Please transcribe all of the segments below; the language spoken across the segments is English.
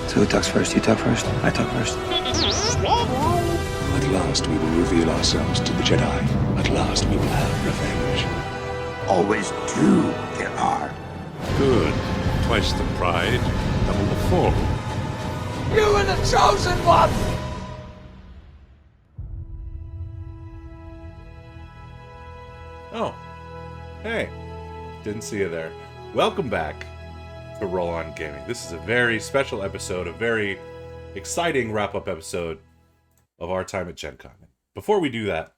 So who talks first? You talk first? I talk first. At last we will reveal ourselves to the Jedi. At last we will have revenge. Always two there are. Good. Twice the pride, double the fall. You are the chosen one! Oh. Hey. Didn't see you there. Welcome back to Roll On Gaming. This is a very special episode, a very exciting wrap-up episode of our time at Gen Con. Before we do that,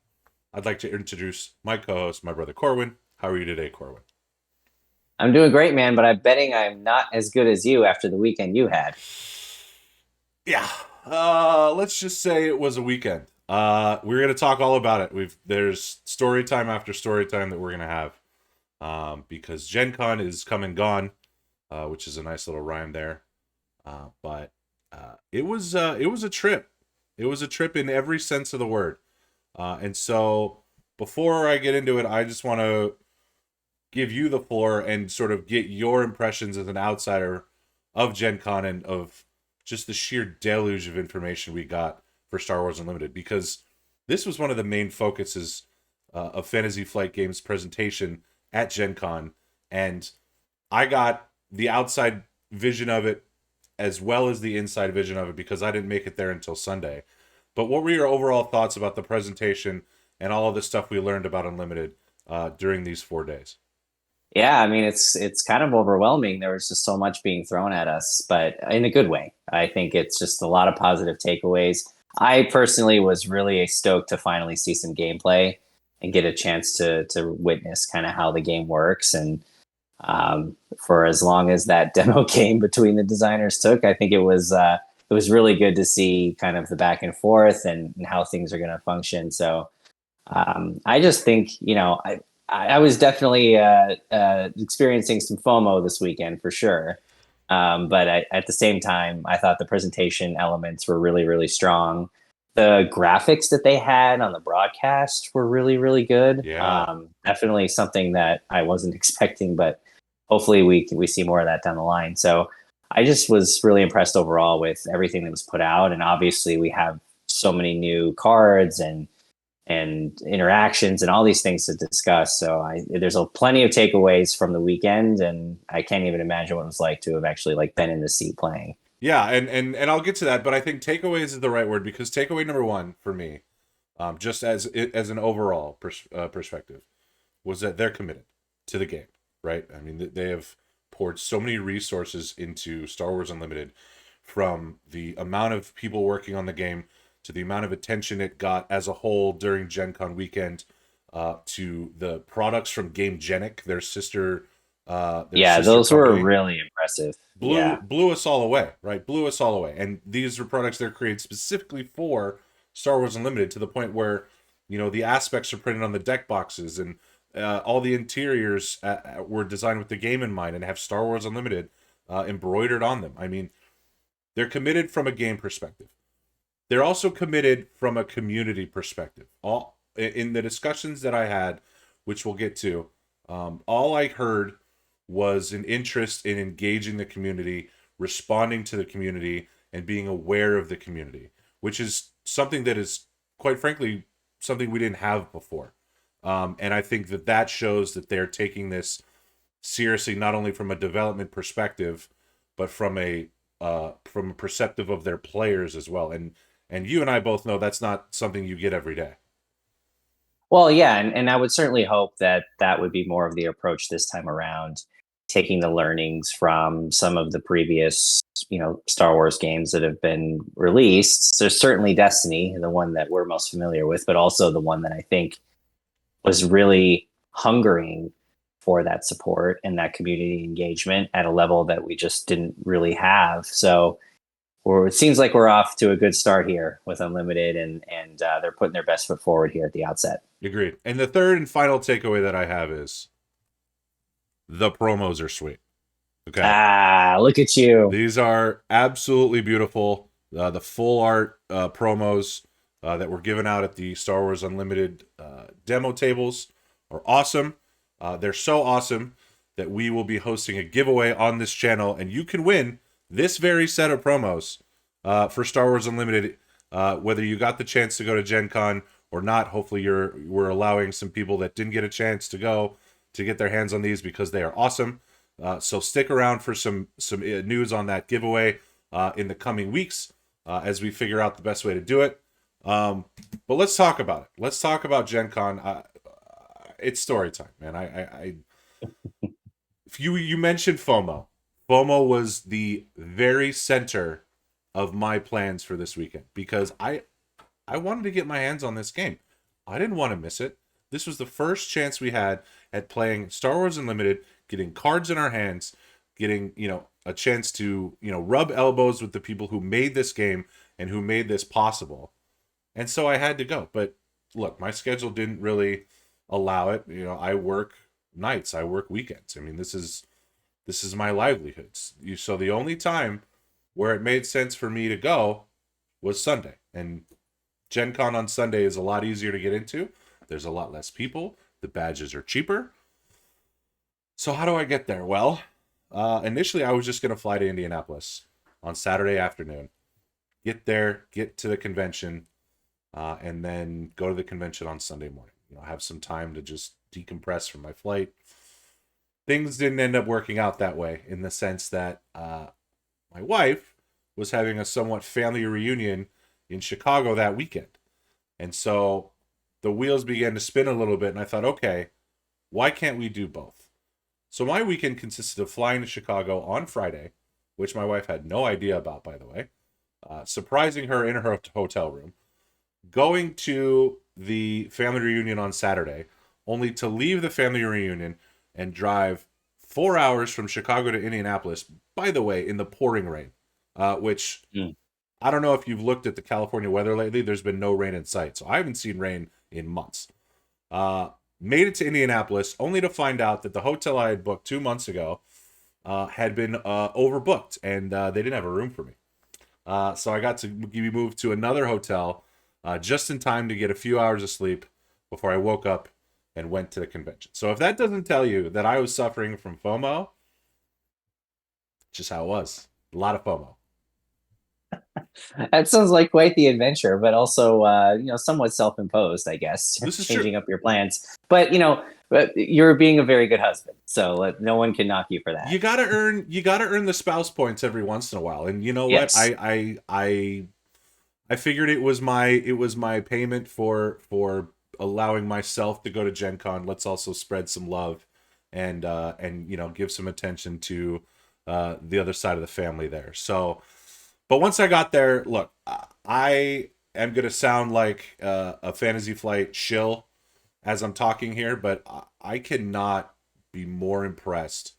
I'd like to introduce my co-host, my brother Corwin. How are you today, Corwin? I'm doing great, man, but I'm betting I'm not as good as you after the weekend you had. Yeah. Let's just say it was a weekend. We're going to talk all about it. There's story time after story time that we're going to have. Because Gen Con is come and gone, which is a nice little rhyme there. But it was a trip. It was a trip in every sense of the word. And so before I get into it, I just want to give you the floor and sort of get your impressions as an outsider of Gen Con and of just the sheer deluge of information we got for Star Wars Unlimited, because this was one of the main focuses of Fantasy Flight Games' presentation at Gen Con, and I got the outside vision of it as well as the inside vision of it because I didn't make it there until Sunday. But what were your overall thoughts about the presentation and all of the stuff we learned about Unlimited during these 4 days? Yeah, I mean, it's kind of overwhelming. There was just so much being thrown at us, but in a good way. I think it's just a lot of positive takeaways. I personally was really stoked to finally see some gameplay and get a chance to witness kind of how the game works. And for as long as that demo game between the designers took, I think it was really good to see kind of the back and forth and how things are going to function. So I just think, I was definitely experiencing some FOMO this weekend for sure. But at the same time, I thought the presentation elements were really, really strong. The graphics that they had on the broadcast were really, really good. Yeah. Definitely something that I wasn't expecting, but hopefully we see more of that down the line. So I just was really impressed overall with everything that was put out. And obviously we have so many new cards and interactions and all these things to discuss. So there's plenty of takeaways from the weekend, and I can't even imagine what it was like to have actually been in the seat playing. Yeah, and I'll get to that, but I think takeaways is the right word, because takeaway number one for me, just as an overall perspective, was that they're committed to the game, right? I mean, they have poured so many resources into Star Wars Unlimited, from the amount of people working on the game to the amount of attention it got as a whole during Gen Con weekend, to the products from GameGenic, their sister. Those company. were really impressive. Blew us all away, right? Blew us all away. And these are products they're created specifically for Star Wars Unlimited, to the point where, the aspects are printed on the deck boxes, and all the interiors were designed with the game in mind and have Star Wars Unlimited embroidered on them. I mean, they're committed from a game perspective. They're also committed from a community perspective. All in the discussions that I had, which we'll get to, all I heard was an interest in engaging the community, responding to the community, and being aware of the community, which is something that is, quite frankly, something we didn't have before. And I think that shows that they're taking this seriously, not only from a development perspective, but from a perspective of their players as well. And you and I both know that's not something you get every day. Well, yeah, and I would certainly hope that would be more of the approach this time around, taking the learnings from some of the previous, Star Wars games that have been released. There's certainly Destiny, the one that we're most familiar with, but also the one that I think was really hungering for that support and that community engagement at a level that we just didn't really have. So it seems like we're off to a good start here with Unlimited, and they're putting their best foot forward here at the outset. Agreed. And the third and final takeaway that I have is the promos are sweet. Okay. Look at you. These are absolutely beautiful. The full art promos that were given out at the Star Wars Unlimited demo tables are awesome. They're so awesome that we will be hosting a giveaway on this channel, and you can win this very set of promos for Star Wars Unlimited, whether you got the chance to go to Gen Con or not, hopefully we're allowing some people that didn't get a chance to go to get their hands on these because they are awesome. So stick around for some news on that giveaway in the coming weeks as we figure out the best way to do it. But let's talk about it. Let's talk about Gen Con. It's story time, man. If you mentioned FOMO. FOMO was the very center of my plans for this weekend because I wanted to get my hands on this game. I didn't want to miss it. This was the first chance we had at playing Star Wars Unlimited, getting cards in our hands, getting, a chance to, rub elbows with the people who made this game and who made this possible. And so I had to go. But look, my schedule didn't really allow it. I work nights, I work weekends. I mean, this is my livelihood. So the only time where it made sense for me to go was Sunday. And Gen Con on Sunday is a lot easier to get into. There's a lot less people. The badges are cheaper. So how do I get there? Well, initially I was just going to fly to Indianapolis on Saturday afternoon, get there, get to the convention, and then go to the convention on Sunday morning. Have some time to just decompress from my flight. Things didn't end up working out that way in the sense that my wife was having a somewhat family reunion in Chicago that weekend. And so the wheels began to spin a little bit, and I thought, okay, why can't we do both? So my weekend consisted of flying to Chicago on Friday, which my wife had no idea about, by the way, surprising her in her hotel room, going to the family reunion on Saturday, only to leave the family reunion and drive 4 hours from Chicago to Indianapolis, by the way, in the pouring rain, which I don't know if you've looked at the California weather lately. There's been no rain in sight, so I haven't seen rain in months. Made it to Indianapolis, only to find out that the hotel I had booked 2 months ago had been overbooked, and they didn't have a room for me. So I got to be moved to another hotel just in time to get a few hours of sleep before I woke up and went to the convention. So if that doesn't tell you that I was suffering from FOMO, just how it was. A lot of FOMO. That sounds like quite the adventure, but also, somewhat self-imposed, I guess. This is changing true. up your plans. But but you're being a very good husband, so no one can knock you for that. You gotta earn the spouse points every once in a while, and you know Yes. what? I figured it was my payment for allowing myself to go to Gen Con. Let's also spread some love and give some attention to the other side of the family there. So. But once I got there, look, I am going to sound like a Fantasy Flight shill as I'm talking here, but I cannot be more impressed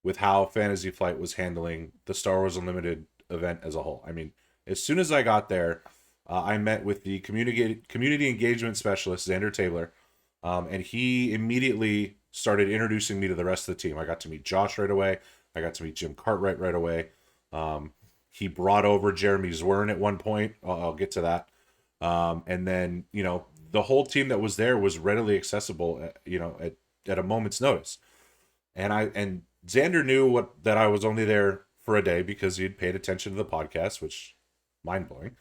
with how Fantasy Flight was handling the Star Wars Unlimited event as a whole. I mean, as soon as I got there, I met with the community engagement specialist, Xander Taylor, and he immediately started introducing me to the rest of the team. I got to meet Josh right away. I got to meet Jim Cartwright right away. He brought over Jeremy Zwern at one point. I'll get to that. And then, the whole team that was there was readily accessible, at a moment's notice. And Xander knew that I was only there for a day because he'd paid attention to the podcast, which mind-blowing.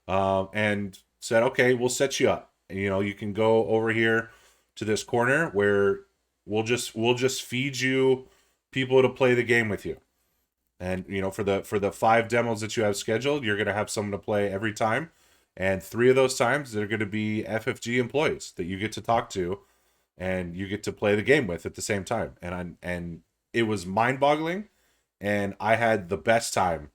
And said, okay, we'll set you up. And, you can go over here to this corner where we'll just feed you people to play the game with you. And for the 5 demos that you have scheduled, you're going to have someone to play every time, and 3 of those times they're going to be FFG employees that you get to talk to, and you get to play the game with at the same time. And it was mind-boggling, and I had the best time,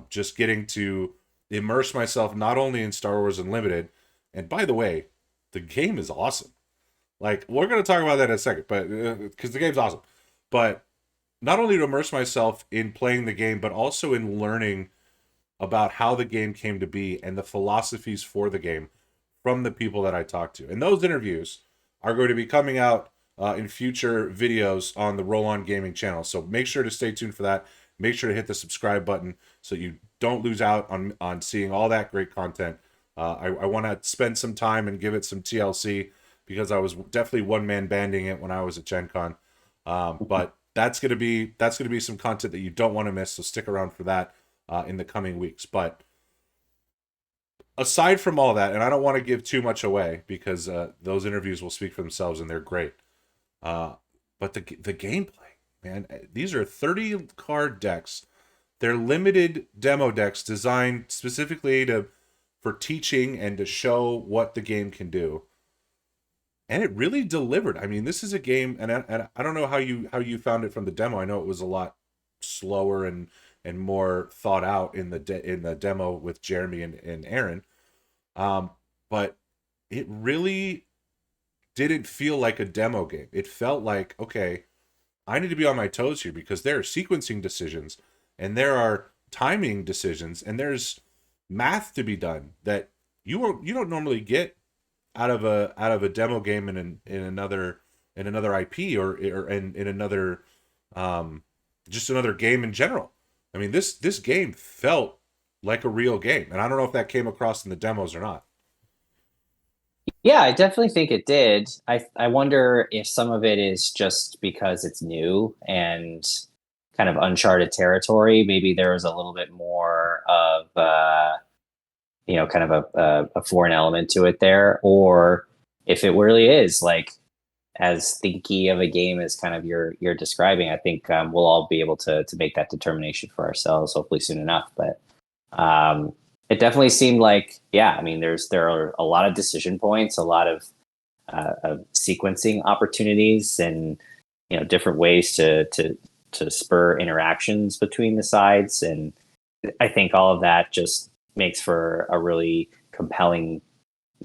just getting to immerse myself not only in Star Wars Unlimited, and by the way, the game is awesome. Like, we're going to talk about that in a second, but because the game's awesome, but. Not only to immerse myself in playing the game, but also in learning about how the game came to be and the philosophies for the game from the people that I talked to. And those interviews are going to be coming out in future videos on the Roll On Gaming channel. So make sure to stay tuned for that. Make sure to hit the subscribe button so you don't lose out on seeing all that great content. I want to spend some time and give it some TLC because I was definitely one-man banding it when I was at Gen Con. But that's gonna be some content that you don't want to miss. So stick around for that in the coming weeks. But aside from all that, and I don't want to give too much away because those interviews will speak for themselves and they're great. But the gameplay, man, these are 30 card decks. They're limited demo decks designed specifically for teaching and to show what the game can do. And it really delivered. I mean, this is a game, and I don't know how you found it from the demo. I know it was a lot slower and more thought out in the demo with Jeremy and Aaron. But it really didn't feel like a demo game. It felt like, okay, I need to be on my toes here because there are sequencing decisions and there are timing decisions and there's math to be done that you don't normally get out of a demo game in another IP or in another just another game in general. I mean, this game felt like a real game, and I don't know if that came across in the demos or not. Yeah, I definitely think it did. I wonder if some of it is just because it's new and kind of uncharted territory. Maybe there was a little bit more of kind of a foreign element to it there, or if it really is like as thinky of a game as kind of you're describing. I think we'll all be able to make that determination for ourselves, hopefully soon enough. But it definitely seemed like, yeah, I mean, there are a lot of decision points, a lot of sequencing opportunities, and different ways to spur interactions between the sides. And I think all of that just makes for a really compelling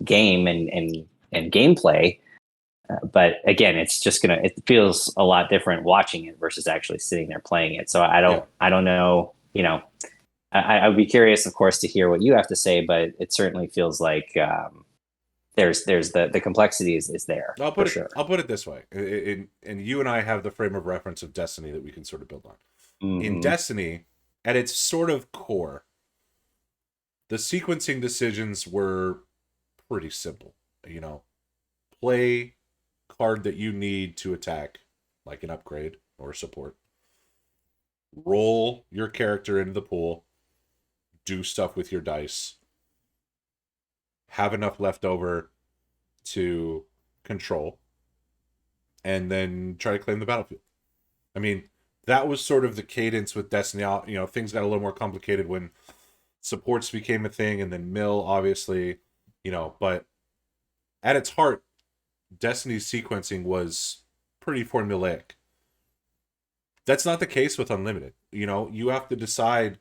game and gameplay. But again, it's just it feels a lot different watching it versus actually sitting there playing it. So I don't know, I would be curious, of course, to hear what you have to say, but it certainly feels like there's the complexity is there. I'll put it this way, and you and I have the frame of reference of Destiny that we can sort of build on. Mm-hmm. In Destiny, at its sort of core, the sequencing decisions were pretty simple. Play card that you need to attack, like an upgrade or support. Roll your character into the pool. Do stuff with your dice. Have enough left over to control. And then try to claim the battlefield. I mean, that was sort of the cadence with Destiny. Things got a little more complicated when supports became a thing, and then mill, obviously, but at its heart, Destiny's sequencing was pretty formulaic. That's not the case with Unlimited. You have to decide,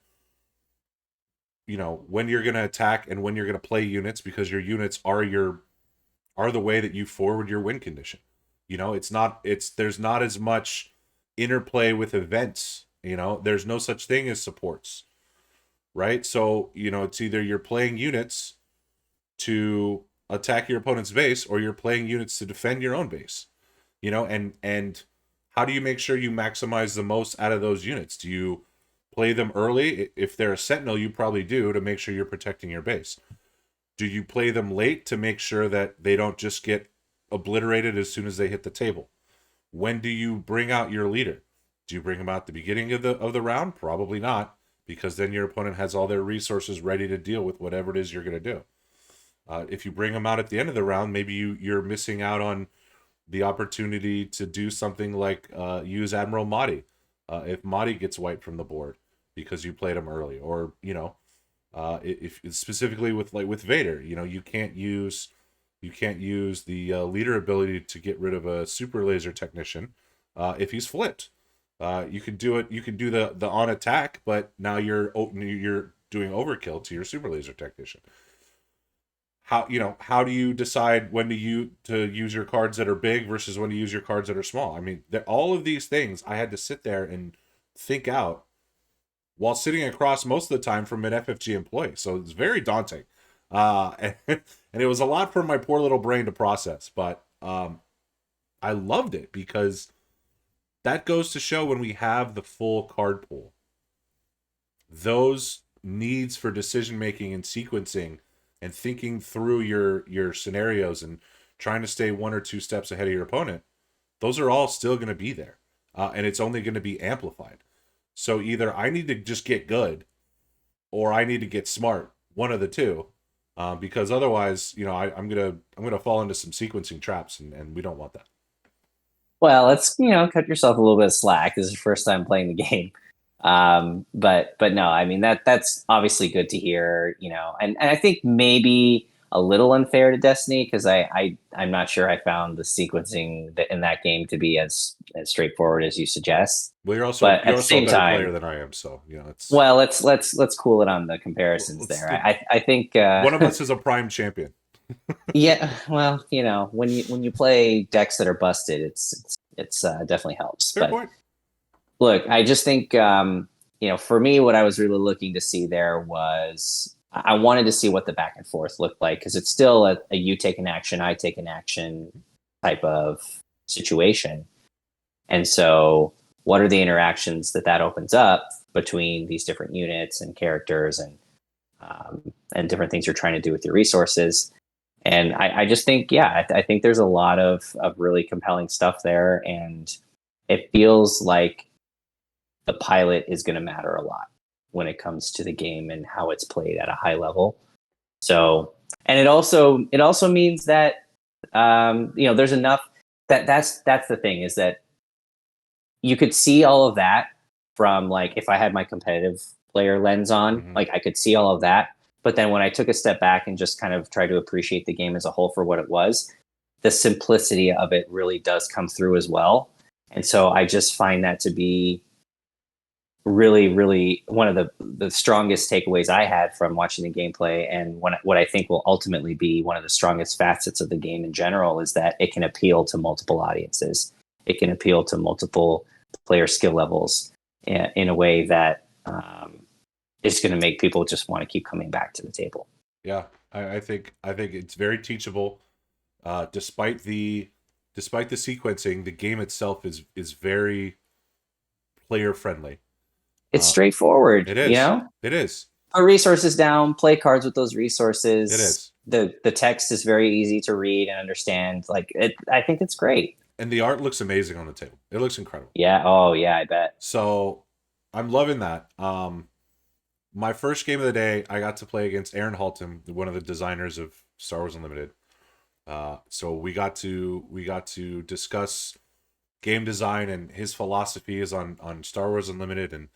when you're going to attack and when you're going to play units, because your units are the way that you forward your win condition. There's not as much interplay with events. There's no such thing as supports, right? So, it's either you're playing units to attack your opponent's base or you're playing units to defend your own base. And how do you make sure you maximize the most out of those units? Do you play them early? If they're a sentinel, you probably do, to make sure you're protecting your base. Do you play them late to make sure that they don't just get obliterated as soon as they hit the table? When do you bring out your leader? Do you bring them out at the beginning of the round? Probably not, because then your opponent has all their resources ready to deal with whatever it is you're going to do. If you bring them out at the end of the round, maybe you're missing out on the opportunity to do something like use Admiral Mahdi if Mahdi gets wiped from the board because you played him early, or if specifically with Vader, you can't use the leader ability to get rid of a super laser technician if he's flipped. You can do it. You can do the on attack, but now you're doing overkill to your super laser technician. How do you decide when to use your cards that are big versus when to use your cards that are small? I mean, all of these things I had to sit there and think out while sitting across most of the time from an FFG employee. So it's very daunting. And it was a lot for my poor little brain to process, but I loved it because that goes to show when we have the full card pool, those needs for decision making and sequencing and thinking through your scenarios and trying to stay one or two steps ahead of your opponent, those are all still going to be there. and it's only going to be amplified. So either I need to just get good, or I need to get smart. One of the two, because otherwise, I'm gonna fall into some sequencing traps, and we don't want that. Well, let's cut yourself a little bit of slack. This is your first time playing the game, but no, I mean that's obviously good to hear. And I think maybe a little unfair to Destiny because I'm not sure I found the sequencing in that game to be as straightforward as you suggest. Well, you're also But at the a same better time, player than I am, so it's well, let's cool it on the comparisons there. I think one of us is a prime champion. yeah, well, when you play decks that are busted, it's definitely helps. Fair But point. look, I just think for me, what I was really looking to see there was I wanted to see what the back and forth looked like because it's still a you take an action, I take an action type of situation, and so what are the interactions that opens up between these different units and characters and different things you're trying to do with your resources. And I just think, I think there's a lot of really compelling stuff there. And it feels like the pilot is going to matter a lot when it comes to the game and how it's played at a high level. So, and it also means that, there's enough that's the thing is that you could see all of that from like, if I had my competitive player lens on, like I could see all of that. But then when I took a step back and just kind of tried to appreciate the game as a whole for what it was, the simplicity of it really does come through as well. And so I just find that to be really, really one of the strongest takeaways I had from watching the gameplay. And what I think will ultimately be one of the strongest facets of the game in general is that it can appeal to multiple audiences. It can appeal to multiple player skill levels in a way that is going to make people just want to keep coming back to the table. Yeah, I think it's very teachable. Despite the sequencing, the game itself is very player friendly. It's straightforward. It is. It is. Put resources down, play cards with those resources. It is. The text is very easy to read and understand. I think it's great. And the art looks amazing on the table. It looks incredible. Yeah. Oh, yeah. I bet. So, I'm loving that. My first game of the day, I got to play against Aaron Halton, one of the designers of Star Wars Unlimited. So we got to discuss game design and his philosophies on Star Wars Unlimited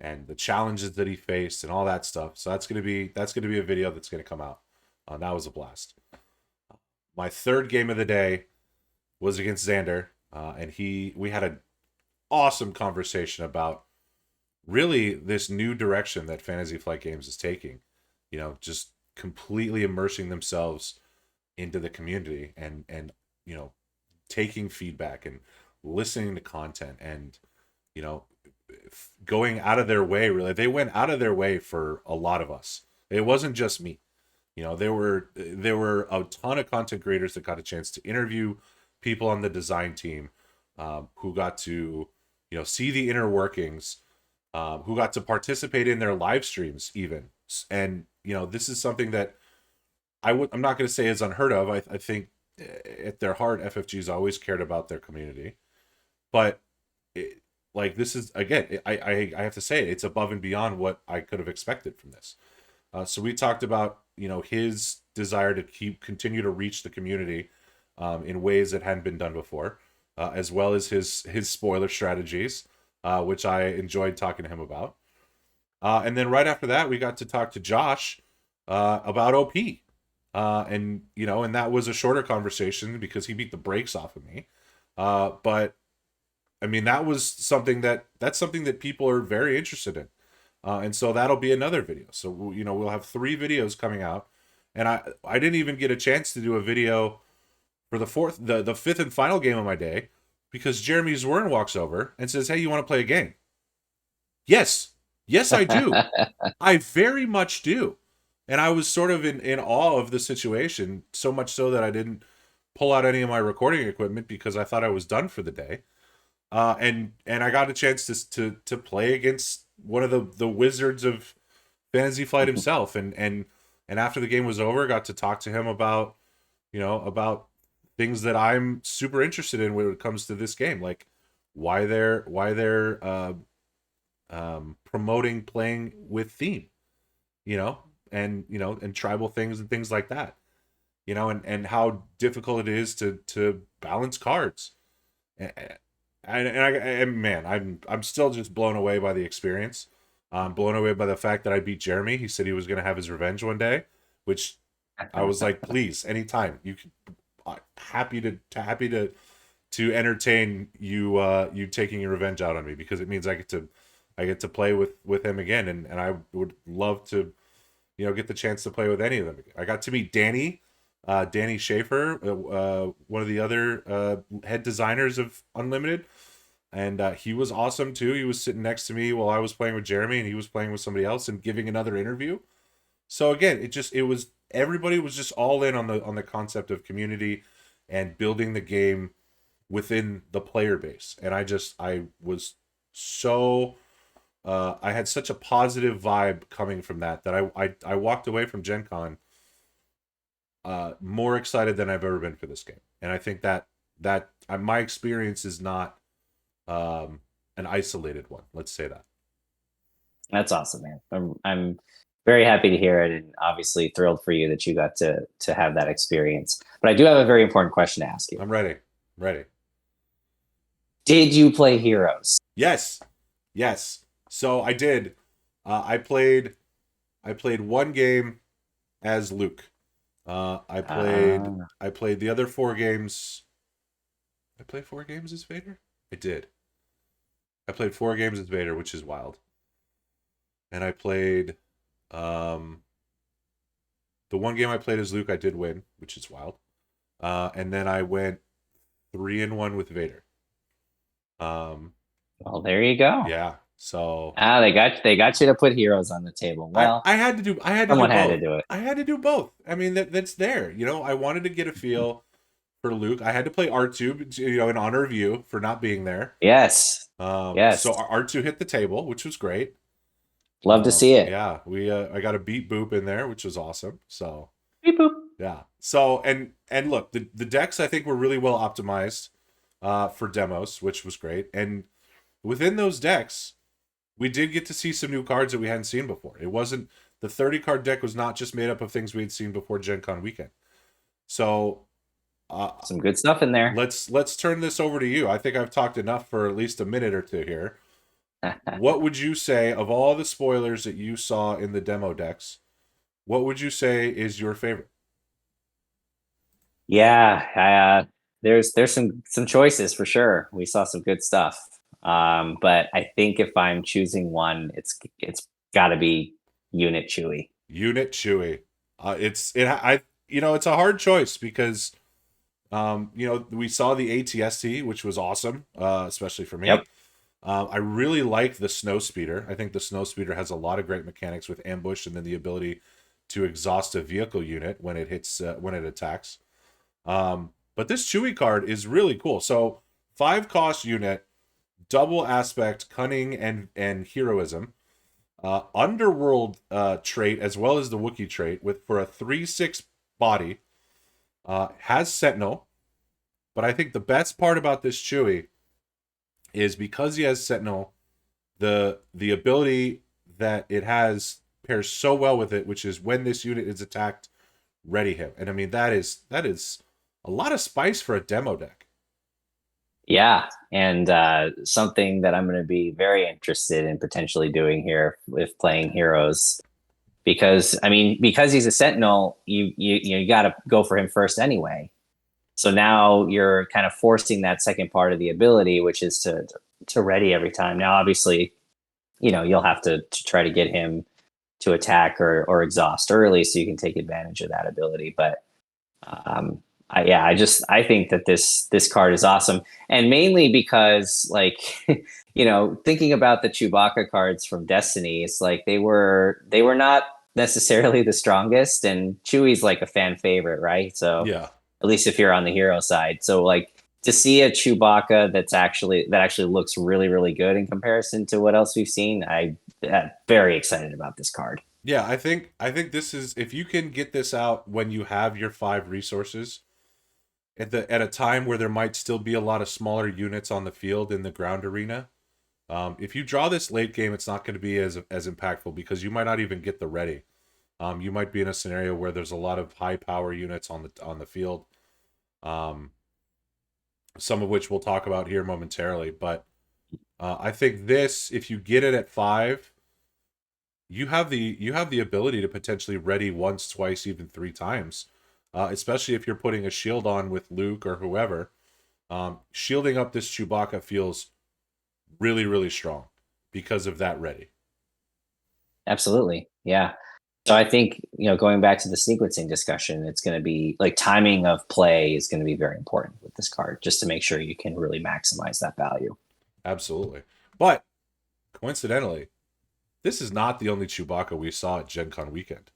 and the challenges that he faced and all that stuff. So that's gonna be a video that's gonna come out. That was a blast. My third game of the day was against Xander, and we had an awesome conversation about really this new direction that Fantasy Flight Games is taking. Just completely immersing themselves into the community and taking feedback and listening to content and going out of their way. Really, they went out of their way for a lot of us. It wasn't just me. There were a ton of content creators that got a chance to interview people on the design team, who got to see the inner workings, who got to participate in their live streams even. And this is something that I'm not going to say is unheard of. I think at their heart, FFG's always cared about their community, but this is, again, I have to say it's above and beyond what I could have expected from this. So we talked about his desire to continue to reach the community in ways that hadn't been done before, as well as his spoiler strategies, which I enjoyed talking to him about. And then right after that, we got to talk to Josh about OP. And that was a shorter conversation because he beat the brakes off of me. But I mean, that's something that people are very interested in. And so that'll be another video. So, we'll have 3 videos coming out. And I didn't even get a chance to do a video for the 5th and final game of my day because Jeremy Zwern walks over and says, "Hey, you want to play a game?" Yes, I do. I very much do. And I was sort of in awe of the situation, so much so that I didn't pull out any of my recording equipment because I thought I was done for the day. And I got a chance to play against one of the wizards of Fantasy Flight himself. And after the game was over, I got to talk to him about things that I'm super interested in when it comes to this game. Like, why they're promoting playing with theme, and tribal things and things like that, and how difficult it is to balance cards. And man, I'm still just blown away by the experience. I'm blown away by the fact that I beat Jeremy. He said he was going to have his revenge one day, which I was like, please, anytime you can, happy to entertain you taking your revenge out on me, because it means I get to play with him again, and I would love to, get the chance to play with any of them again. I got to meet Danny Schaefer, one of the other head designers of Unlimited, and he was awesome too. He was sitting next to me while I was playing with Jeremy, and he was playing with somebody else and giving another interview. So again, everybody was just all in on the concept of community and building the game within the player base, and I was so I had such a positive vibe coming from that I walked away from Gen Con more excited than I've ever been for this game. And I think that my experience is not an isolated one. Let's say that. That's awesome, man. I'm very happy to hear it, and obviously thrilled for you that you got to have that experience. But I do have a very important question to ask you. I'm ready. Did you play Heroes? Yes. So I did. I played one game as Luke. I played the other 4 games. I played 4 games as Vader? I did. I played 4 games as Vader, which is wild. And I played the one game I played as Luke, I did win, which is wild. And then I went 3-1 with Vader. Well, there you go. Yeah. So they got you to put Heroes on the table. Well, I had to do both. I had to do both. I mean, that's there. I wanted to get a feel for Luke. I had to play R2, in honor of you for not being there. Yes. Yes. So R2 hit the table, which was great. Love to see it. Yeah, I got a beat boop in there, which was awesome. So beep boop. Yeah. So and look, the decks I think were really well optimized for demos, which was great. And within those decks, we did get to see some new cards that we hadn't seen before. It wasn't the 30 card deck was not just made up of things we had seen before Gen Con weekend. So some good stuff in there. Let's turn this over to you. I think I've talked enough for at least a minute or two here. What would you say of all the spoilers that you saw in the demo decks? What would you say is your favorite? Yeah, there's some choices for sure. We saw some good stuff. But I think if I'm choosing one, it's got to be Unit Chewie. Unit Chewie. It's a hard choice because we saw the ATST, which was awesome, especially for me. Yep. I really like the Snow Speeder. I think the Snow Speeder has a lot of great mechanics with ambush and then the ability to exhaust a vehicle unit when it hits when it attacks. But this Chewie card is really cool. So 5 cost unit, double aspect, cunning and heroism, underworld trait as well as the Wookiee trait for a 3/6 body, has Sentinel. But I think the best part about this Chewie is because he has Sentinel, the ability that it has pairs so well with it, which is when this unit is attacked, ready him. And I mean that is a lot of spice for a demo deck. Yeah, and something that I'm going to be very interested in potentially doing here with playing Heroes, because he's a Sentinel, you got to go for him first anyway. So now you're kind of forcing that second part of the ability, which is to ready every time. Now, obviously, you'll have to try to get him to attack or exhaust early so you can take advantage of that ability. But I think that this card is awesome, and mainly because thinking about the Chewbacca cards from Destiny, it's like they were not necessarily the strongest, and Chewie's like a fan favorite, right? So yeah, at least if you're on the hero side. So to see a Chewbacca that actually looks really, really good in comparison to what else we've seen, I'm very excited about this card. Yeah, I think this is, if you can get this out when you have your 5 resources, at a time where there might still be a lot of smaller units on the field in the ground arena. If you draw this late game, it's not going to be as impactful because you might not even get the ready. You might be in a scenario where there's a lot of high power units on the field, some of which we'll talk about here momentarily. But I think this, if you get it at 5, you have the ability to potentially ready once, twice, even 3 times, especially if you're putting a shield on with Luke or whoever. Shielding up this Chewbacca feels really, really strong because of that ready. Absolutely. Yeah. So I think, going back to the sequencing discussion, it's going to be like timing of play is going to be very important with this card, just to make sure you can really maximize that value. Absolutely. But coincidentally, this is not the only Chewbacca we saw at Gen Con weekend.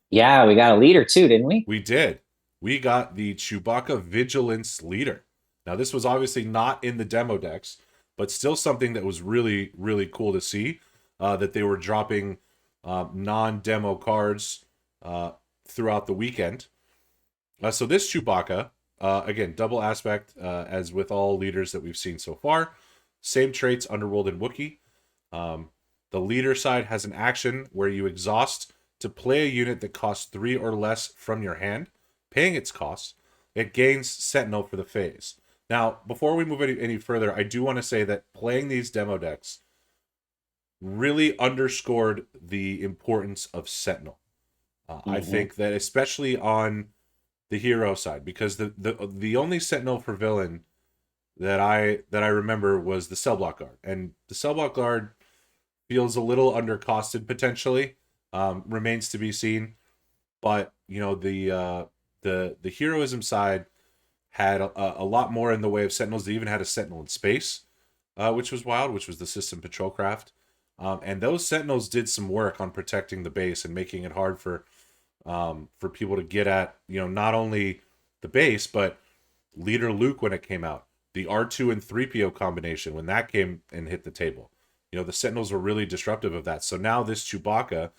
Yeah, we got a leader too, didn't we? We did. We got the Chewbacca Vigilance leader. Now, this was obviously not in the demo decks, but still something that was really, really cool to see, that they were dropping non-demo cards throughout the weekend. So this Chewbacca, again, double aspect, as with all leaders that we've seen so far. Same traits, Underworld and Wookiee. The leader side has an action where you exhaust to play a unit that costs 3 or less from your hand, paying its cost. It gains Sentinel for the phase. Now, before we move any further, I do want to say that playing these demo decks really underscored the importance of Sentinel. I think that especially on the hero side, because the only Sentinel for villain that I remember was the Cell Block Guard, and the Cell Block Guard feels a little undercosted potentially. Remains to be seen, but the heroism side had a lot more in the way of Sentinels. They even had a Sentinel in space, which was wild, which was the System Patrol Craft. And those Sentinels did some work on protecting the base and making it hard for people to get at, not only the base, but Leader Luke when it came out. The R2 and 3PO combination, when that came and hit the table. The Sentinels were really disruptive of that. So now this Chewbacca,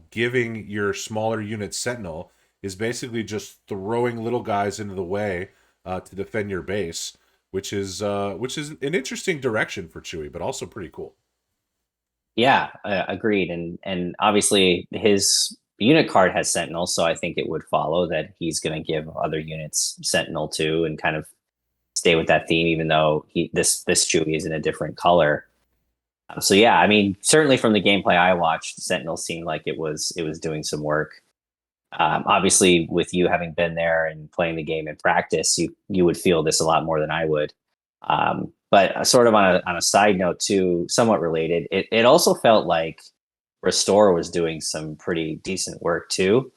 giving your smaller unit Sentinel, is basically just throwing little guys into the way to defend your base, which is an interesting direction for Chewie, but also pretty cool. Yeah, agreed. And obviously his unit card has Sentinel, so I think it would follow that he's going to give other units Sentinel too, and kind of stay with that theme, even though this Chewie is in a different color. So yeah, I mean, certainly from the gameplay I watched, Sentinel seemed like it was doing some work. Obviously, with you having been there and playing the game in practice, you would feel this a lot more than I would. But sort of on a side note too, somewhat related, it also felt like Restore was doing some pretty decent work too.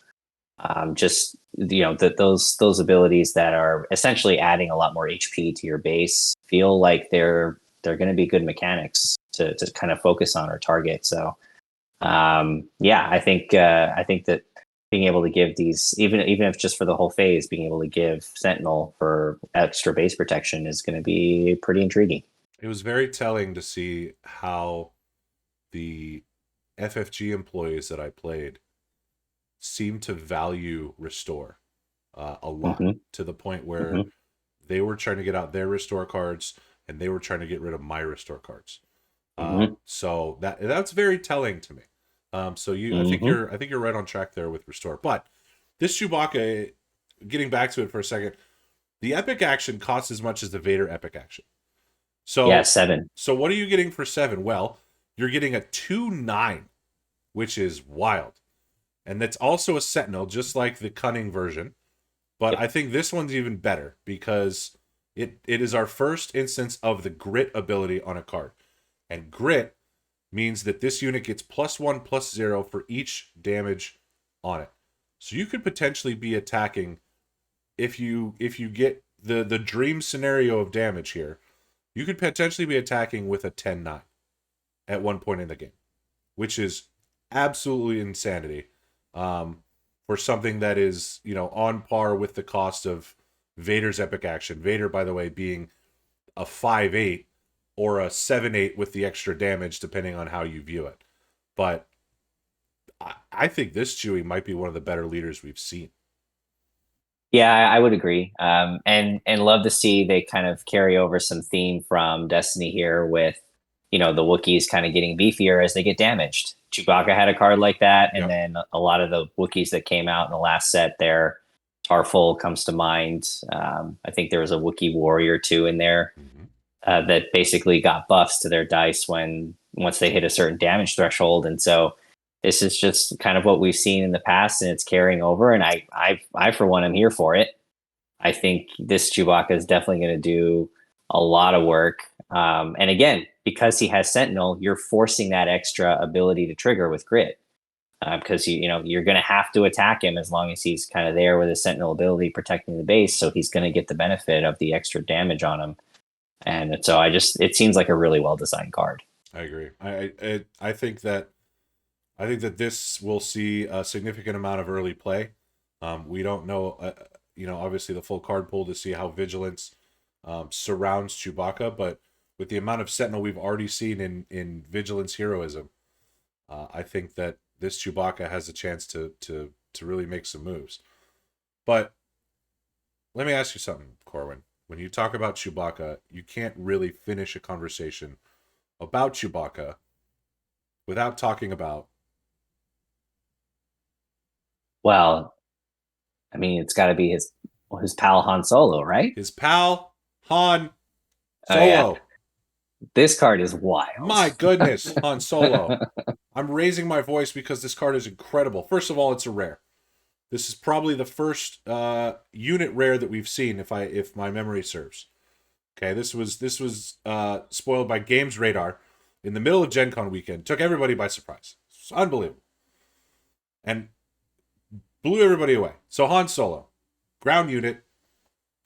Just those abilities that are essentially adding a lot more HP to your base feel like they're going to be good mechanics to kind of focus on or target. So I think that being able to give these, even if just for the whole phase, being able to give Sentinel for extra base protection is going to be pretty intriguing. It was very telling to see how the FFG employees that I played seemed to value Restore a lot, to the point where they were trying to get out their Restore cards and they were trying to get rid of my Restore cards. So that's very telling to me. So I think you're right on track there with Restore. But this Chewbacca, getting back to it for a second, the epic action costs as much as the Vader epic action. So yeah, 7. So what are you getting for 7? Well, you're getting a 2/9, which is wild. And that's also a Sentinel, just like the Cunning version. But I think this one's even better because it is our first instance of the Grit ability on a card. And Grit means that this unit gets +1/+0 for each damage on it. So you could potentially be attacking, if you get the dream scenario of damage here, you could potentially be attacking with a 10/9 at one point in the game, which is absolutely insanity for something that is, on par with the cost of Vader's epic action. Vader, by the way, being a 5/8 or a 7/8 with the extra damage, depending on how you view it. But I think this Chewie might be one of the better leaders we've seen. Yeah, I would agree. And love to see they kind of carry over some theme from Destiny here with, the Wookiees kind of getting beefier as they get damaged. Chewbacca had a card like that, and Yep. then a lot of the Wookiees that came out in the last set there, Tarful comes to mind. I think there was a Wookiee warrior too in there Mm-hmm. that basically got buffs to their dice when once they hit a certain damage threshold, and so this is just kind of what we've seen in the past, and it's carrying over. And I for one, am here for it. I think this Chewbacca is definitely going to do a lot of work. And again, because he has Sentinel, you're forcing that extra ability to trigger with Grit. Because you're going to have to attack him as long as he's kind of there with his Sentinel ability protecting the base, so he's going to get the benefit of the extra damage on him. And so it seems like a really well designed card. I agree. I think that this will see a significant amount of early play. We don't know, obviously the full card pool to see how Vigilance surrounds Chewbacca, but with the amount of Sentinel we've already seen in Vigilance heroism, I think that this Chewbacca has a chance to really make some moves. But let me ask you something, Corwin. When you talk about Chewbacca, you can't really finish a conversation about Chewbacca without talking about. Well, I mean, it's got to be his pal Han Solo, right? His pal, Han Oh yeah, Solo. this card is wild. My goodness, Han Solo. I'm raising my voice because this card is incredible. First of all, it's a rare. This is probably the first unit rare that we've seen, if my memory serves. Okay, this was spoiled by Games Radar in the middle of Gen Con weekend. Took everybody by surprise. It's unbelievable. And blew everybody away. So Han Solo, ground unit,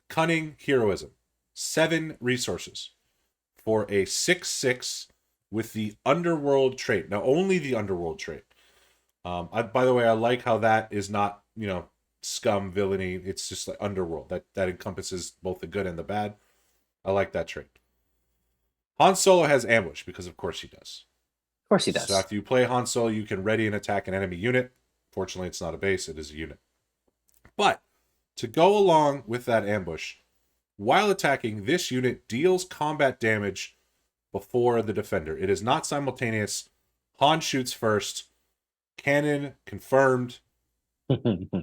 cunning heroism, 7 resources for a 6/6 with the underworld trait. Now only the underworld trait. By the way, I like how that is not scum villainy. It's just like underworld that encompasses both the good and the bad. I like that trait. Han Solo has ambush because of course he does. Of course he does. So after you play Han Solo, you can ready and attack an enemy unit. Fortunately, it's not a base, it is a unit. But to go along with that ambush, while attacking, this unit deals combat damage before the defender. It is not simultaneous. Han shoots first. Cannon confirmed.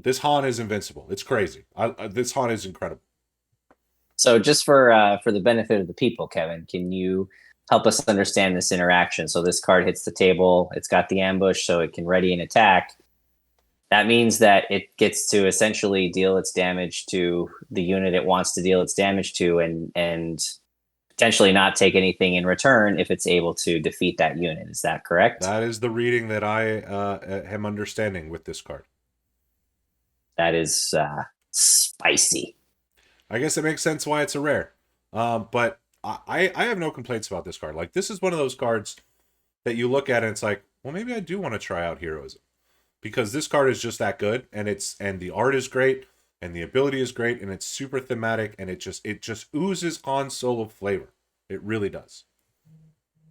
This Han is invincible. It's crazy. This Han is incredible. So just for the benefit of the people, Kevin, can you help us understand this interaction? So this card hits the table. It's got the ambush, so it can ready an attack. That means that it gets to essentially deal its damage to the unit it wants to deal its damage to, and potentially not take anything in return if it's able to defeat that unit. Is that correct? That is the reading that I am understanding with this card. That is spicy. I guess it makes sense why it's a rare. But I have no complaints about this card. Like, this is one of those cards that you look at and it's like, well, maybe I do want to try out heroism. Because this card is just that good, and the art is great, and the ability is great, and it's super thematic, and it just oozes Han Solo flavor. It really does.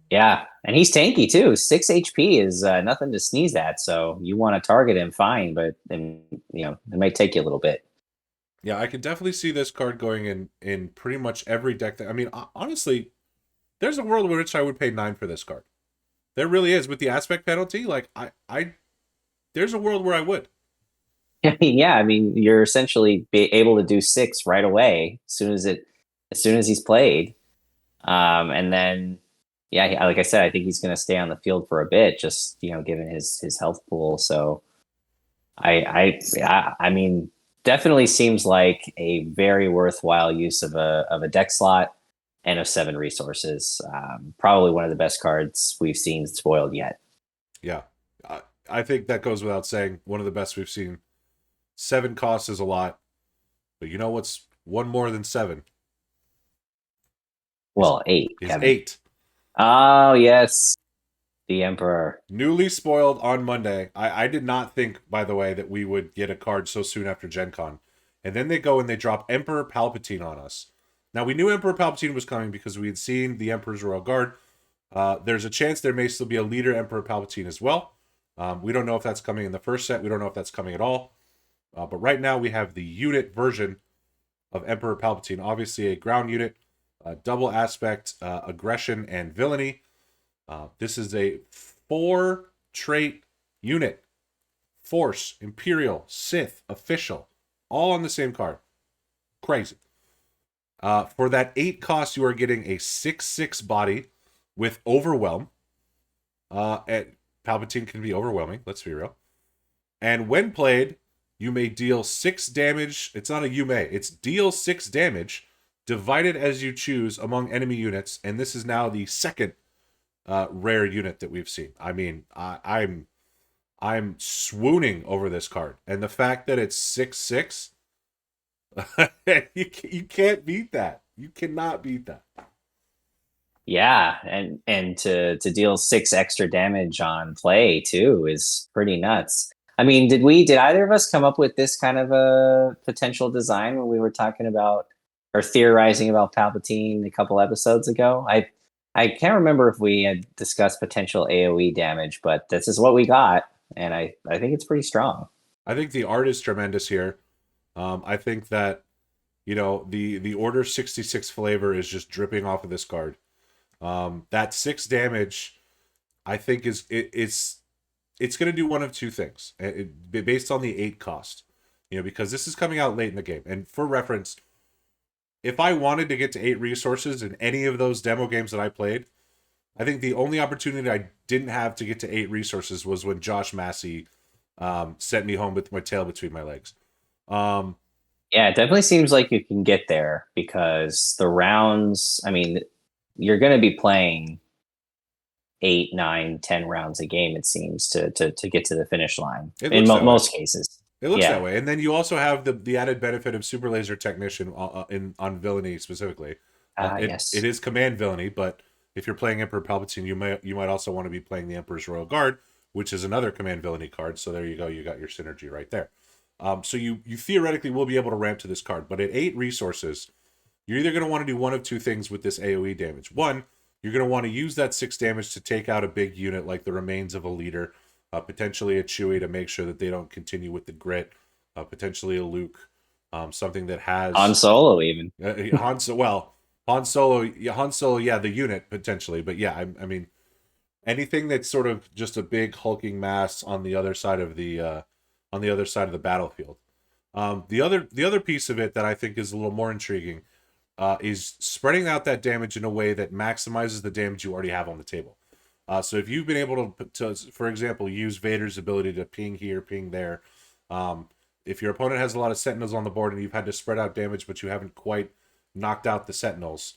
Yeah, and he's tanky too. 6 HP is nothing to sneeze at. So you want to target him, fine, but then it might take you a little bit. Yeah, I can definitely see this card going in pretty much every deck. I mean, honestly, there's a world in which I would pay 9 for this card. There really is. With the aspect penalty, like there's a world where I would. Yeah, I mean, you're essentially be able to do 6 right away as soon as he's played, and then like I said, I think he's going to stay on the field for a bit, just given his health pool. So, I mean, definitely seems like a very worthwhile use of a deck slot and of 7 resources. Probably one of the best cards we've seen spoiled yet. Yeah. I think that goes without saying. One of the best we've seen. 7 costs is a lot. But you know what's one more than 7? Well, 8. Is Kevin. 8. Oh, yes. The Emperor. Newly spoiled on Monday. I did not think, by the way, that we would get a card so soon after Gen Con. And then they go and they drop Emperor Palpatine on us. Now, we knew Emperor Palpatine was coming because we had seen the Emperor's Royal Guard. There's a chance there may still be a leader Emperor Palpatine as well. We don't know if that's coming in the first set. We don't know if that's coming at all. But right now we have the unit version of Emperor Palpatine. Obviously, a ground unit, double aspect, aggression, and villainy. This is a 4-trait unit. Force, Imperial, Sith, Official, all on the same card. Crazy. For that 8 cost, you are getting a 6/6 body with Overwhelm. And Palpatine can be overwhelming, let's be real. And when played, you may deal 6 damage. It's not a you may. It's deal 6 damage, divided as you choose among enemy units. And this is now the second rare unit that we've seen. I mean, I'm swooning over this card. And the fact that it's 6/6, you can't beat that. You cannot beat that. Yeah, and to deal 6 extra damage on play too is pretty nuts. I mean, did either of us come up with this kind of a potential design when we were talking about or theorizing about Palpatine a couple episodes ago? I can't remember if we had discussed potential AoE damage, but this is what we got, and I think it's pretty strong. I think the art is tremendous here. I think that, you know, the Order 66 flavor is just dripping off of this card. That 6 damage, I think it's going to do one of two things, based on the 8 cost. You know, because this is coming out late in the game. And for reference, if I wanted to get to 8 resources in any of those demo games that I played, I think the only opportunity I didn't have to get to 8 resources was when Josh Massey sent me home with my tail between my legs. Yeah, it definitely seems like you can get there because the rounds, I mean, you're going to be playing 8, 9, 10 rounds a game, it seems, to get to the finish line in most cases. It looks that way. And then you also have the added benefit of Super Laser Technician on villainy specifically. Yes. It is command villainy, but if you're playing Emperor Palpatine, you might also want to be playing the Emperor's Royal Guard, which is another command villainy card. So there you go. You got your synergy right there. So you theoretically will be able to ramp to this card. But at 8 resources, you're either going to want to do one of two things with this AoE damage. One, you're going to want to use that 6 damage to take out a big unit like the remains of a leader, potentially a Chewie to make sure that they don't continue with the grit, potentially a Luke, something that has... Han Solo even. Han Solo, yeah, the unit potentially. But yeah, I mean, anything that's sort of just a big hulking mass on the other side of the battlefield. The other piece of it that I think is a little more intriguing is spreading out that damage in a way that maximizes the damage you already have on the table. So if you've been able to, for example, use Vader's ability to ping here, ping there, if your opponent has a lot of Sentinels on the board and you've had to spread out damage, but you haven't quite knocked out the Sentinels,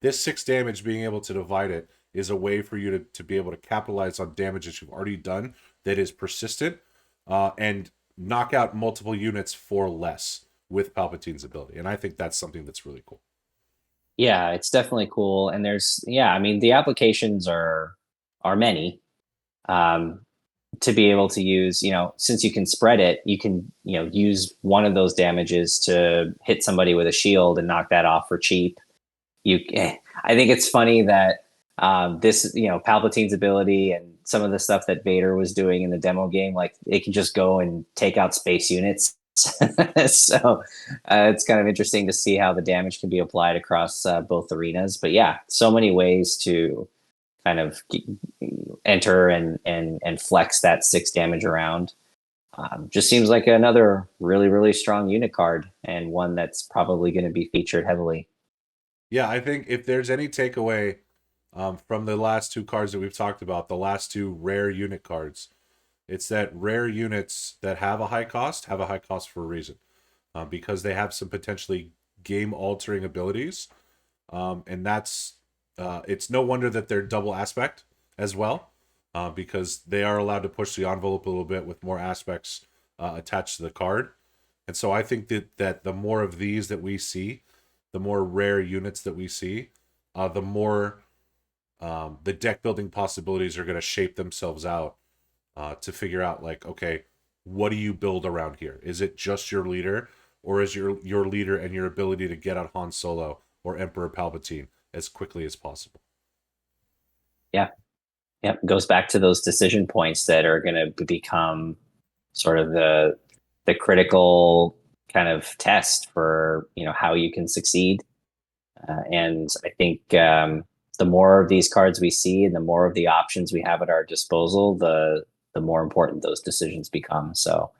this 6 damage, being able to divide it, is a way for you to be able to capitalize on damage that you've already done that is persistent, and knock out multiple units for less with Palpatine's ability. And I think that's something that's really cool. Yeah, it's definitely cool. And I mean, the applications are many. To be able to use, since you can spread it, you can, use one of those damages to hit somebody with a shield and knock that off for cheap. I think it's funny that this, Palpatine's ability and some of the stuff that Vader was doing in the demo game, like it can just go and take out space units. So it's kind of interesting to see how the damage can be applied across both arenas. But yeah, so many ways to kind of enter and flex that 6 damage around. Just seems like another really, really strong unit card, and one that's probably going to be featured heavily. Yeah, I think if there's any takeaway from the last 2 cards that we've talked about, the last 2 rare unit cards, it's that rare units that have a high cost for a reason, because they have some potentially game-altering abilities, and that's it's no wonder that they're double aspect as well, because they are allowed to push the envelope a little bit with more aspects attached to the card. And so I think that the more of these that we see, the more rare units that we see, the more the deck building possibilities are going to shape themselves out to figure out, like, okay, what do you build around here? Is it just your leader, or is your leader and your ability to get out Han Solo or Emperor Palpatine as quickly as possible? Yeah. Yep. Goes back to those decision points that are going to become sort of the critical kind of test for how you can succeed. And I think the more of these cards we see and the more of the options we have at our disposal, the more important those decisions become. So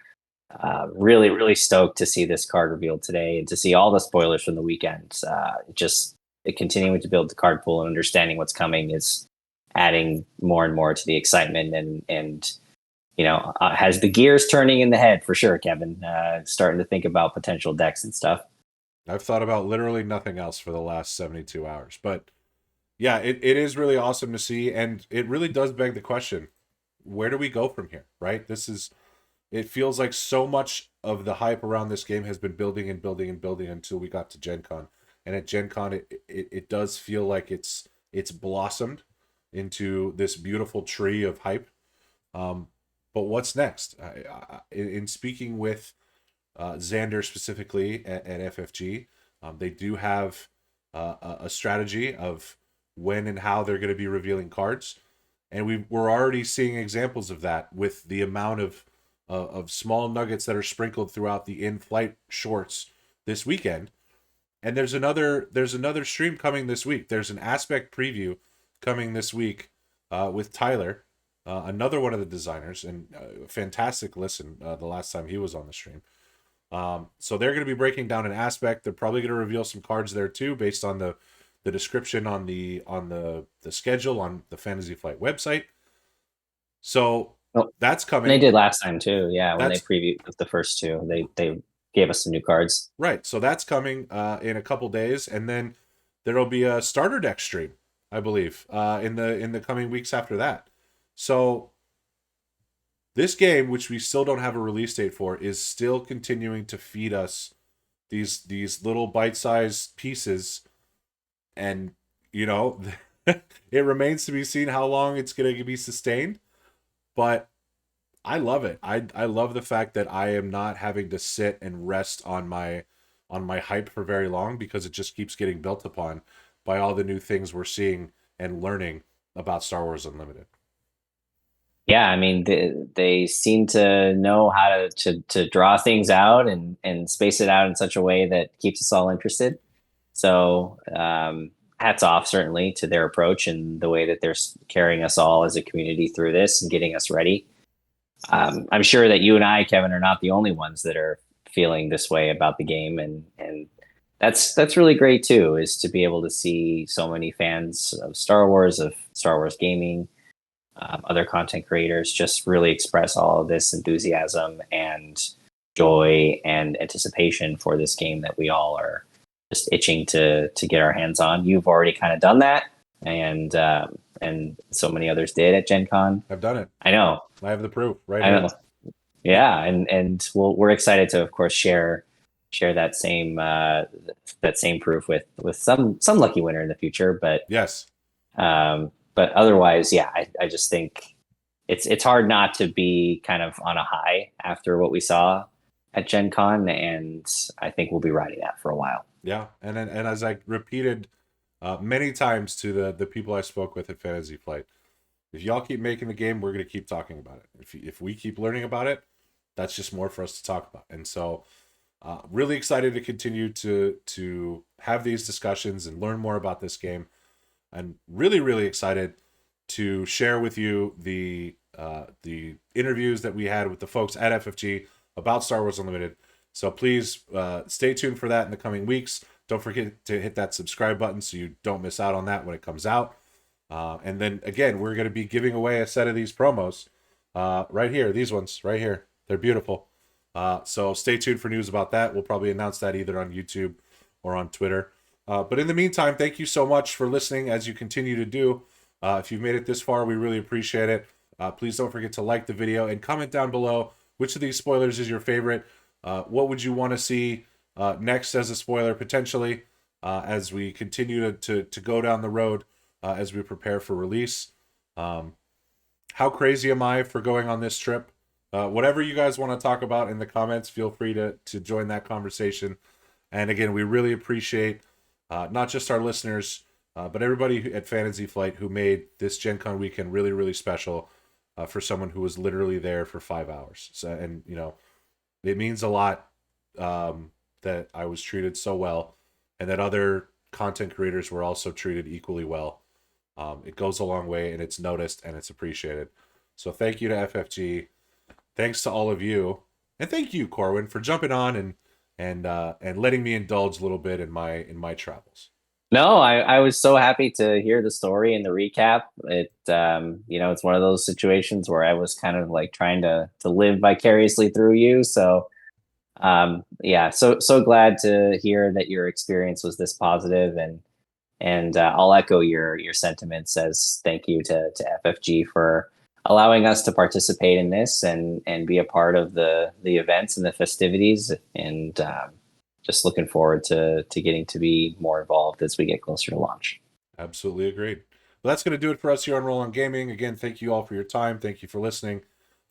really, really stoked to see this card revealed today and to see all the spoilers from the weekend. Just continuing to build the card pool and understanding what's coming is adding more and more to the excitement and has the gears turning in the head for sure, Kevin. Starting to think about potential decks and stuff. I've thought about literally nothing else for the last 72 hours. But yeah, it is really awesome to see. And it really does beg the question, where do we go from here, right? It feels like so much of the hype around this game has been building and building and building until we got to Gen Con. And at Gen Con, it does feel like it's blossomed into this beautiful tree of hype. But what's next? In speaking with Xander specifically at FFG, they do have a strategy of when and how they're going to be revealing cards, and we're already seeing examples of that with the amount of small nuggets that are sprinkled throughout the in-flight shorts this weekend. And there's another stream coming this week. There's an aspect preview coming this week with Tyler, another one of the designers, and fantastic listen the last time he was on the stream. So they're going to be breaking down an aspect. They're probably going to reveal some cards there too, based on the description on the schedule on the Fantasy Flight website. So that's coming. They did last time too. Yeah, when they previewed the first two, they gave us some new cards. Right. So that's coming in a couple days, and then there'll be a starter deck stream, I believe, in the coming weeks after that. So this game, which we still don't have a release date for, is still continuing to feed us these little bite-sized pieces, and it remains to be seen how long it's going to be sustained. But I love it. I love the fact that I am not having to sit and rest on my hype for very long, because it just keeps getting built upon by all the new things we're seeing and learning about Star Wars Unlimited. Yeah, I mean, they seem to know how to draw things out and space it out in such a way that keeps us all interested. So hats off, certainly, to their approach and the way that they're carrying us all as a community through this and getting us ready. I'm sure that you and I, Kevin, are not the only ones that are feeling this way about the game, and that's really great too, is to be able to see so many fans of Star Wars gaming, other content creators just really express all of this enthusiasm and joy and anticipation for this game that we all are just itching to get our hands on. You've already kind of done that, and so many others did at Gen Con. I've done it. I know. I have the proof right I here. know. Yeah, and we're excited to, of course, share that same proof with some lucky winner in the future. But yes. But otherwise, yeah, I just think it's hard not to be kind of on a high after what we saw at Gen Con, and I think we'll be riding that for a while. Yeah, and as I repeated many times to the people I spoke with at Fantasy Flight, if y'all keep making the game, we're going to keep talking about it. If we keep learning about it, that's just more for us to talk about. And so really excited to continue to have these discussions and learn more about this game. And really, really excited to share with you the interviews that we had with the folks at FFG about Star Wars Unlimited. So please stay tuned for that in the coming weeks. Don't forget to hit that subscribe button so you don't miss out on that when it comes out. And then, again, we're going to be giving away a set of these promos right here. These ones right here. They're beautiful. So stay tuned for news about that. We'll probably announce that either on YouTube or on Twitter. But in the meantime, thank you so much for listening, as you continue to do. If you've made it this far, we really appreciate it. Please don't forget to like the video and comment down below which of these spoilers is your favorite. What would you want to see next as a spoiler, potentially, as we continue to go down the road as we prepare for release. How crazy am I for going on this trip? Whatever you guys want to talk about in the comments, feel free to join that conversation. And again, we really appreciate not just our listeners, but everybody at Fantasy Flight who made this Gen Con weekend really, really special for someone who was literally there for 5 hours. So, and it means a lot that I was treated so well, and that other content creators were also treated equally well. It goes a long way, and it's noticed and it's appreciated. So thank you to FFG. Thanks to all of you, and thank you, Corwin, for jumping on and letting me indulge a little bit in my travels. No, I was so happy to hear the story and the recap. It's one of those situations where I was kind of like trying to live vicariously through you. So, so glad to hear that your experience was this positive, and I'll echo your sentiments as thank you to FFG for allowing us to participate in this and be a part of the events and the festivities, and just looking forward to getting to be more involved as we get closer to launch. Absolutely agreed. Well, that's going to do it for us here on Roll On Gaming. Again, thank you all for your time. Thank you for listening.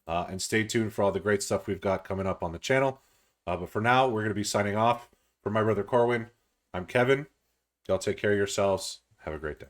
And stay tuned for all the great stuff we've got coming up on the channel. But for now, we're going to be signing off. For my brother Corwin, I'm Kevin. Y'all take care of yourselves. Have a great day.